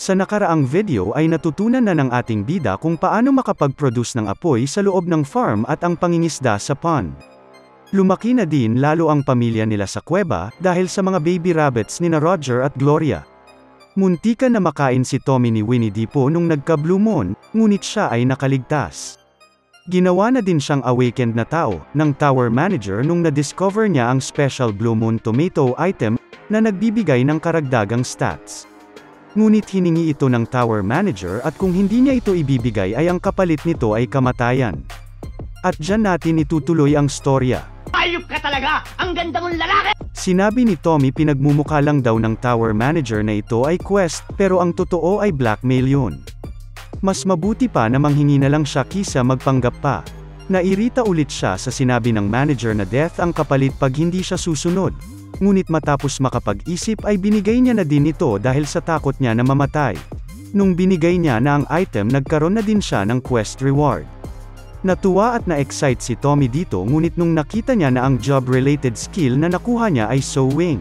Sa nakaraang video ay natutunan na ng ating bida kung paano makapag-produce ng apoy sa loob ng farm at ang pangingisda sa pond. Lumaki na din lalo ang pamilya nila sa kuweba, dahil sa mga baby rabbits nina Roger at Gloria. Muntikan na makain si Tommy ni Winnie the Pooh nung nagka-blue moon, ngunit siya ay nakaligtas. Ginawa na din siyang awakened na tao, ng tower manager nung na-discover niya ang special blue moon tomato item, na nagbibigay ng karagdagang stats. Ngunit hiningi ito ng tower manager at kung hindi niya ito ibibigay ay ang kapalit nito ay kamatayan. At dyan natin itutuloy ang storya. Ayup ka talaga! Ang ganda mong lalaki! Sinabi ni Tommy pinagmumukha lang daw ng tower manager na ito ay quest, pero ang totoo ay blackmail yun. Mas mabuti pa na manghingi na lang siya kisa magpanggap pa. Nairita ulit siya sa sinabi ng manager na death ang kapalit pag hindi siya susunod. Ngunit matapos makapag-isip ay binigay niya na din ito dahil sa takot niya na mamatay. Nung binigay niya na ang item nagkaroon na din siya ng quest reward. Natuwa at na-excite si Tommy dito ngunit nung nakita niya na ang job-related skill na nakuha niya ay sewing.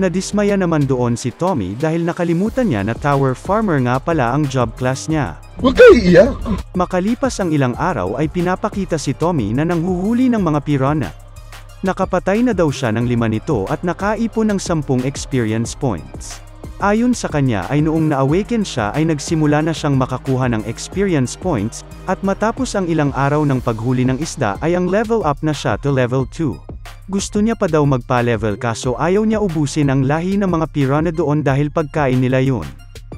Nadismaya naman doon si Tommy dahil nakalimutan niya na tower farmer nga pala ang job class niya. Huwag kayo iiyak! Makalipas ang ilang araw ay pinapakita si Tommy na nanghuhuli ng mga piranha. Nakapatay na daw siya ng 5 nito at nakaipon ng 10 experience points. Ayon sa kanya ay noong na-awaken siya ay nagsimula na siyang makakuha ng experience points, at matapos ang ilang araw ng paghuli ng isda ay ang level up na siya to level 2. Gusto niya pa daw magpa-level kaso ayaw niya ubusin ang lahi ng mga piranha doon dahil pagkain nila yun.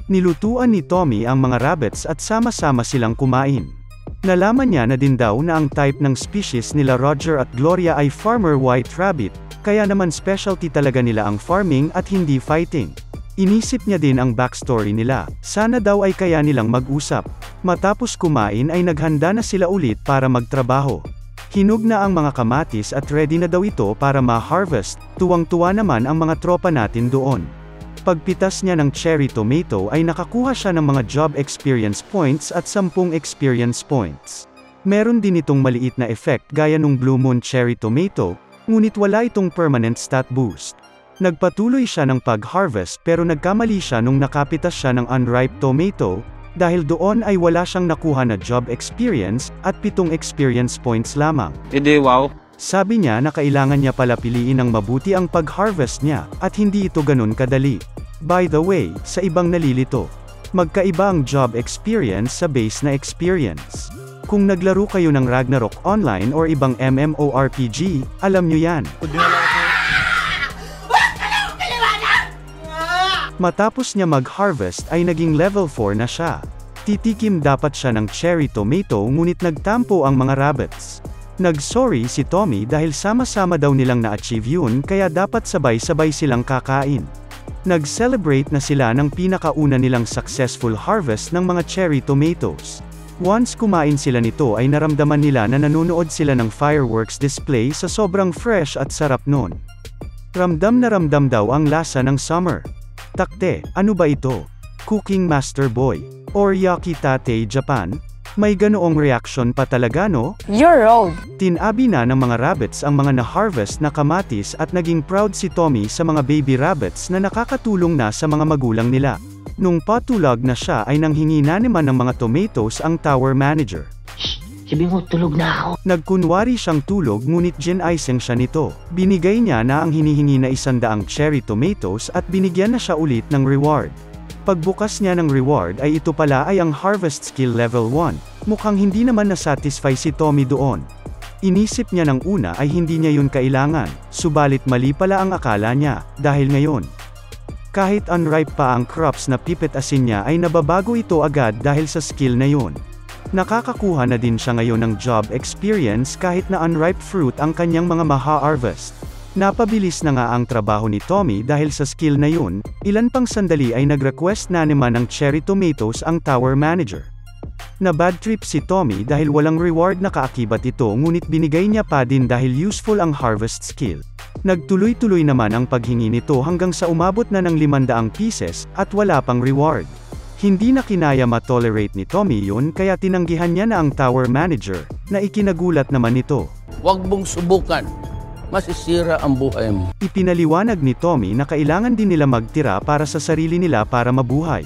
Nilutuan ni Tommy ang mga rabbits at sama-sama silang kumain. Nalaman niya na din daw na ang type ng species nila Roger at Gloria ay farmer white rabbit, kaya naman specialty talaga nila ang farming at hindi fighting. Inisip niya din ang backstory nila, sana daw ay kaya nilang mag-usap. Matapos kumain ay naghanda na sila ulit para magtrabaho. Hinog na ang mga kamatis at ready na daw ito para ma-harvest, tuwang-tuwa naman ang mga tropa natin doon. Pagpitas niya ng cherry tomato ay nakakuha siya ng mga job experience points at 10 experience points. Meron din itong maliit na effect gaya nung blue moon cherry tomato, ngunit wala itong permanent stat boost. Nagpatuloy siya ng pag-harvest pero nagkamali siya nung nakapitas siya ng unripe tomato, dahil doon ay wala siyang nakuha na job experience, at 7 experience points lamang. Hindi, wow! Sabi niya na kailangan niya pala piliin ng mabuti ang pag-harvest niya, at hindi ito ganun kadali. By the way, sa ibang nalilito, magkaiba ang job experience sa base na experience. Kung naglaro kayo ng Ragnarok Online or ibang MMORPG, alam nyo yan. Matapos niya mag-harvest ay naging level 4 na siya. Titikim dapat siya ng cherry tomato ngunit nagtampo ang mga rabbits. Nag-sorry si Tommy dahil sama-sama daw nilang na-achieve yun kaya dapat sabay-sabay silang kakain. Nag-celebrate na sila ng pinakauna nilang successful harvest ng mga cherry tomatoes. Once kumain sila nito ay naramdaman nila na nanonood sila ng fireworks display sa sobrang fresh at sarap nun. Ramdam na ramdam daw ang lasa ng summer. Takte, ano ba ito? Cooking Master Boy? Or Yakitate Japan? May ganoong reaction pa talaga no? You're old. Tinabi na ng mga rabbits ang mga na-harvest na kamatis at naging proud si Tommy sa mga baby rabbits na nakakatulong na sa mga magulang nila. Nung patulog na siya ay nanghingi na naman ng mga tomatoes ang tower manager. Sabi mo, tulog na ako. Nagkunwari siyang tulog ngunit gin-icing siya nito. Binigay niya na ang hinihingi na 100 cherry tomatoes at binigyan na siya ulit ng reward. Pagbukas niya ng reward ay ito pala ay ang harvest skill level 1. Mukhang hindi naman na-satisfy si Tommy doon. Inisip niya ng una ay hindi niya yun kailangan, subalit mali pala ang akala niya, dahil ngayon. Kahit unripe pa ang crops na pipitasin niya ay nababago ito agad dahil sa skill na yun. Nakakakuha na din siya ngayon ng job experience kahit na unripe fruit ang kanyang mga maha-harvest. Napabilis na nga ang trabaho ni Tommy dahil sa skill na yun, ilan pang sandali ay nag-request na naman ng cherry tomatoes ang tower manager. Na bad trip si Tommy dahil walang reward na kaakibat ito ngunit binigay niya pa din dahil useful ang harvest skill. Nagtuloy-tuloy naman ang paghingi nito hanggang sa umabot na ng 500 pieces, at wala pang reward. Hindi na kinaya ma-tolerate ni Tommy yun kaya tinanggihan niya na ang tower manager, na ikinagulat naman nito. Huwag mong subukan. Masisira ang buhay mo. Ipinaliwanag ni Tommy na kailangan din nila magtira para sa sarili nila para mabuhay.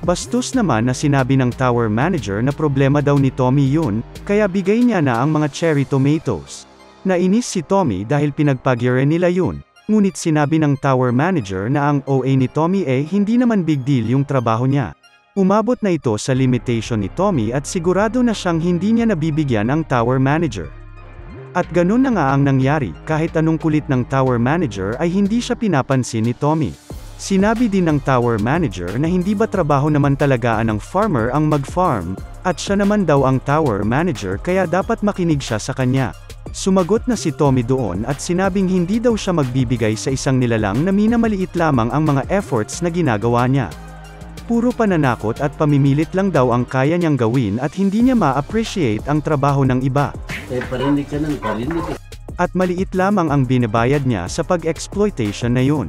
Bastos naman na sinabi ng tower manager na problema daw ni Tommy yun, kaya bigay niya na ang mga cherry tomatoes. Nainis si Tommy dahil pinagpagyere nila yun, ngunit sinabi ng tower manager na ang OA ni Tommy hindi naman big deal yung trabaho niya. Umabot na ito sa limitation ni Tommy at sigurado na siyang hindi niya nabibigyan ang tower manager. At ganun na nga ang nangyari, kahit anong kulit ng tower manager ay hindi siya pinapansin ni Tommy. Sinabi din ng tower manager na hindi ba trabaho naman talagaan ng farmer ang mag-farm, at siya naman daw ang tower manager kaya dapat makinig siya sa kanya. Sumagot na si Tommy doon at sinabing hindi daw siya magbibigay sa isang nilalang na minamaliit lamang ang mga efforts na ginagawa niya. Puro pananakot at pamimilit lang daw ang kaya niyang gawin at hindi niya ma-appreciate ang trabaho ng iba. Parinig ka ng parinig. At maliit lamang ang binabayad niya sa pag-exploitation na yun.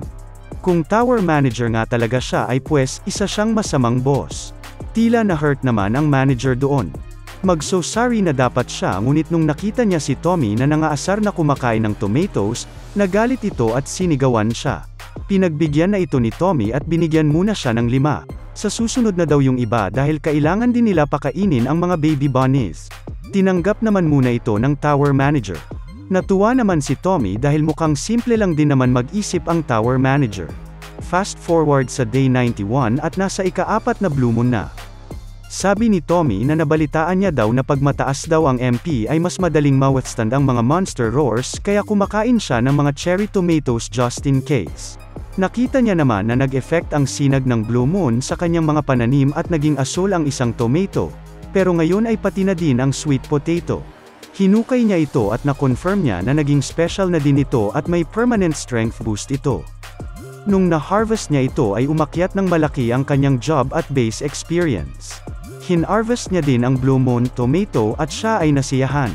Kung tower manager nga talaga siya ay pues, isa siyang masamang boss. Tila na-hurt naman ang manager doon. Mag-so sorry na dapat siya ngunit nung nakita niya si Tommy na nangaasar na kumakain ng tomatoes, nagalit ito at sinigawan siya. Pinagbigyan na ito ni Tommy at binigyan muna siya ng 5. Sa susunod na daw yung iba dahil kailangan din nila pakainin ang mga baby bunnies. Tinanggap naman muna ito ng tower manager. Natuwa naman si Tommy dahil mukhang simple lang din naman mag-isip ang tower manager. Fast forward sa day 91 at nasa ika-4 na blue moon na. Sabi ni Tommy na nabalitaan niya daw na pag mataas daw ang MP ay mas madaling ma-withstand ang mga monster roars kaya kumakain siya ng mga cherry tomatoes just in case. Nakita niya naman na nag-effect ang sinag ng blue moon sa kanyang mga pananim at naging asul ang isang tomato, pero ngayon ay pati na din ang sweet potato. Hinukay niya ito at na-confirm niya na naging special na din ito at may permanent strength boost ito. Nung na-harvest niya ito ay umakyat ng malaki ang kanyang job at base experience. Hinarvest niya din ang Blue Moon tomato at siya ay nasiyahan.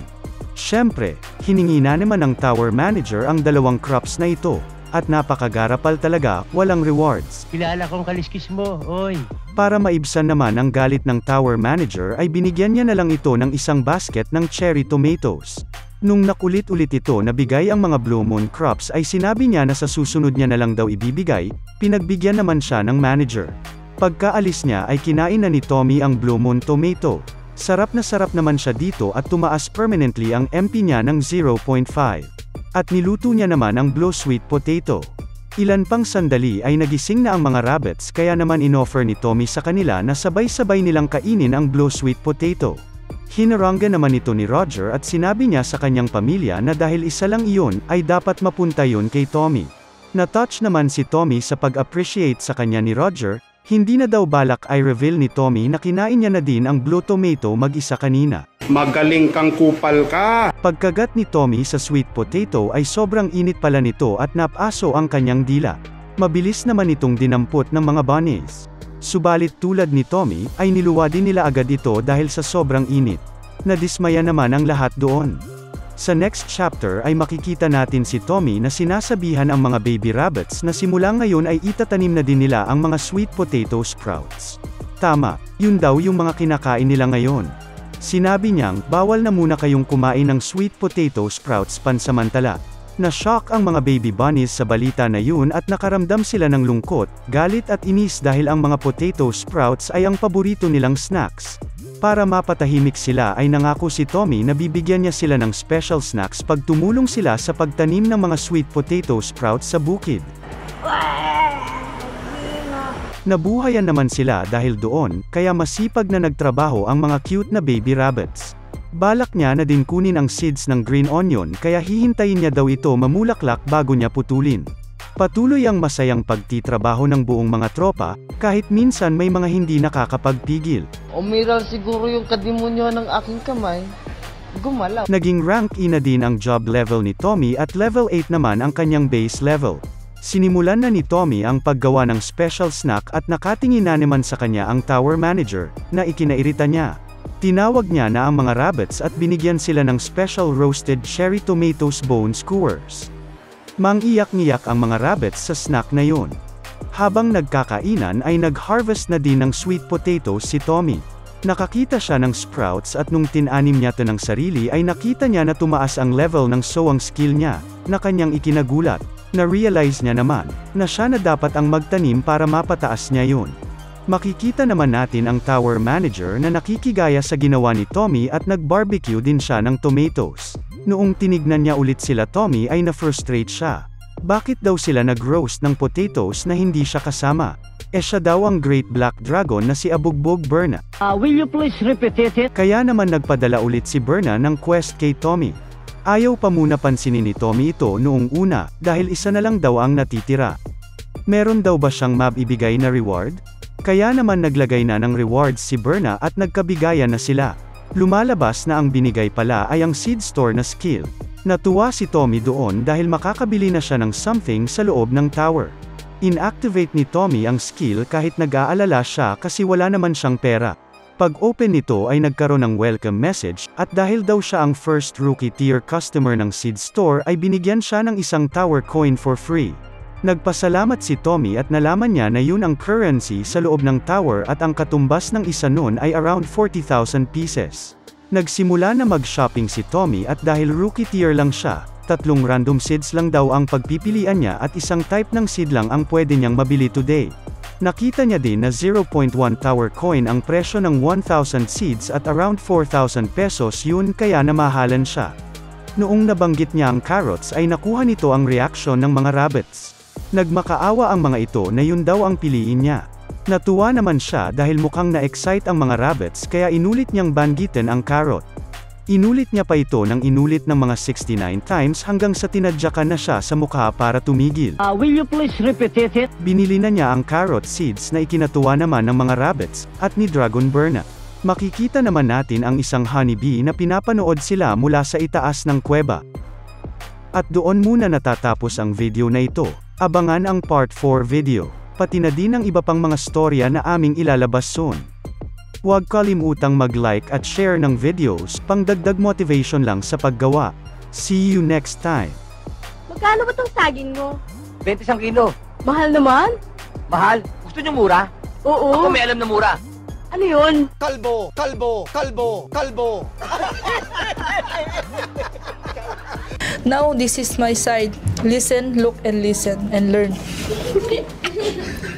Siyempre, hiningi na naman ng tower manager ang 2 crops na ito. At napakagarapal talaga, walang rewards. Kilala kong kaliskis mo, oy. Para maibsan naman ang galit ng tower manager ay binigyan niya na lang ito ng isang basket ng cherry tomatoes. Nung nakulit-ulit ito na bigay ang mga Blue Moon crops ay sinabi niya na sa susunod niya na lang daw ibibigay, pinagbigyan naman siya ng manager. Pagkaalis niya ay kinain na ni Tommy ang Blue Moon tomato. Sarap naman siya dito at tumaas permanently ang MP niya ng 0.5. At niluto niya naman ang blue sweet potato. Ilan pang sandali ay nagising na ang mga rabbits kaya naman inoffer ni Tommy sa kanila na sabay-sabay nilang kainin ang blue sweet potato. Hinaranggan naman ito ni Roger at sinabi niya sa kanyang pamilya na dahil isa lang iyon, ay dapat mapunta yun kay Tommy. Na-touch naman si Tommy sa pag-appreciate sa kanya ni Roger, hindi na daw balak ay reveal ni Tommy na kinain niya na din ang blue tomato mag-isa kanina. Magaling kang kupal ka! Pagkagat ni Tommy sa sweet potato ay sobrang init pala nito at napaso ang kanyang dila. Mabilis naman itong dinampot ng mga bunnies. Subalit tulad ni Tommy, ay niluwa din nila agad ito dahil sa sobrang init. Nadismaya naman ang lahat doon. Sa next chapter ay makikita natin si Tommy na sinasabihan ang mga baby rabbits na simula ngayon ay itatanim na din nila ang mga sweet potato sprouts. Tama, yun daw yung mga kinakain nila ngayon. Sinabi niyang, bawal na muna kayong kumain ng sweet potato sprouts pansamantala. Na-shock ang mga baby bunnies sa balita na yun at nakaramdam sila ng lungkot, galit at inis dahil ang mga potato sprouts ay ang paborito nilang snacks. Para mapatahimik sila ay nangako si Tommy na bibigyan niya sila ng special snacks pag tumulong sila sa pagtanim ng mga sweet potato sprouts sa bukid. Nabuhayan naman sila dahil doon, kaya masipag na nagtrabaho ang mga cute na baby rabbits. Balak niya na din kunin ang seeds ng green onion kaya hihintayin niya daw ito mamulaklak bago niya putulin. Patuloy ang masayang pagtitrabaho ng buong mga tropa, kahit minsan may mga hindi nakakapagpigil. Umiral siguro yung kadimonyo ng aking kamay. Gumalaw. Naging rank E na din ang job level ni Tommy at level 8 naman ang kanyang base level. Sinimulan na ni Tommy ang paggawa ng special snack at nakatingin na naman sa kanya ang tower manager, na ikinairita niya. Tinawag niya na ang mga rabbits at binigyan sila ng special roasted cherry tomatoes bone skewers. Mangiyak-ngiyak ang mga rabbits sa snack na yun. Habang nagkakainan ay nag-harvest na din ng sweet potatoes si Tommy. Nakakita siya ng sprouts at nung tinanim niya ito ng sarili ay nakita niya na tumaas ang level ng sowang skill niya, na kanyang ikinagulat. Na-realize niya naman, na siya na dapat ang magtanim para mapataas niya yun. Makikita naman natin ang tower manager na nakikigaya sa ginawa ni Tommy at nag-barbecue din siya ng tomatoes. Noong tinignan niya ulit sila Tommy ay na-frustrate siya. Bakit daw sila nag-roast ng potatoes na hindi siya kasama? Siya daw ang Great Black Dragon na si Abugbog Berna. Will you please repeat it? Kaya naman nagpadala ulit si Berna ng quest kay Tommy. Ayaw pa muna pansinin ni Tommy ito noong una, dahil isa na lang daw ang natitira. Meron daw ba siyang mabibigay na reward? Kaya naman naglagay na ng rewards si Berna at nagkabigayan na sila. Lumalabas na ang binigay pala ay ang seed store na skill. Natuwa si Tommy doon dahil makakabili na siya ng something sa loob ng tower. Inactivate ni Tommy ang skill kahit nag-aalala siya kasi wala naman siyang pera. Pag-open nito ay nagkaroon ng welcome message, at dahil daw siya ang first rookie tier customer ng seed store ay binigyan siya ng isang tower coin for free. Nagpasalamat si Tommy at nalaman niya na yun ang currency sa loob ng tower at ang katumbas ng isa nun ay around 40,000 pieces. Nagsimula na mag-shopping si Tommy at dahil rookie tier lang siya, 3 random seeds lang daw ang pagpipilian niya at isang type ng seed lang ang pwede niyang mabili today. Nakita niya din na 0.1 tower coin ang presyo ng 1,000 seeds at around 4,000 pesos yun kaya namahalan siya. Noong nabanggit niya ang carrots ay nakuha nito ang reaksyon ng mga rabbits. Nagmakaawa ang mga ito na yun daw ang piliin niya. Natuwa naman siya dahil mukhang na-excite ang mga rabbits kaya inulit niyang banggitin ang carrot. Inulit niya pa ito ng inulit ng mga 69 times hanggang sa tinadyakan na siya sa mukha para tumigil. Will you please repeat it? Binili na niya ang carrot seeds na ikinatuwa naman ng mga rabbits, at ni Dragon Berna. Makikita naman natin ang isang honeybee na pinapanood sila mula sa itaas ng kuweba. At doon muna natatapos ang video na ito. Abangan ang part 4 video. Pati na din ang iba pang mga storya na aming ilalabas soon. Huwag kalimutang mag-like at share ng videos, pang dagdag motivation lang sa paggawa. See you next time. Magkano ba tong saging mo? 21 kilo. Mahal naman? Mahal? Gusto niyo mura? Oo. Ako may alam na mura. Ano yun? Kalbo, kalbo, kalbo, kalbo. Now this is my side. Listen, look, and listen, and learn.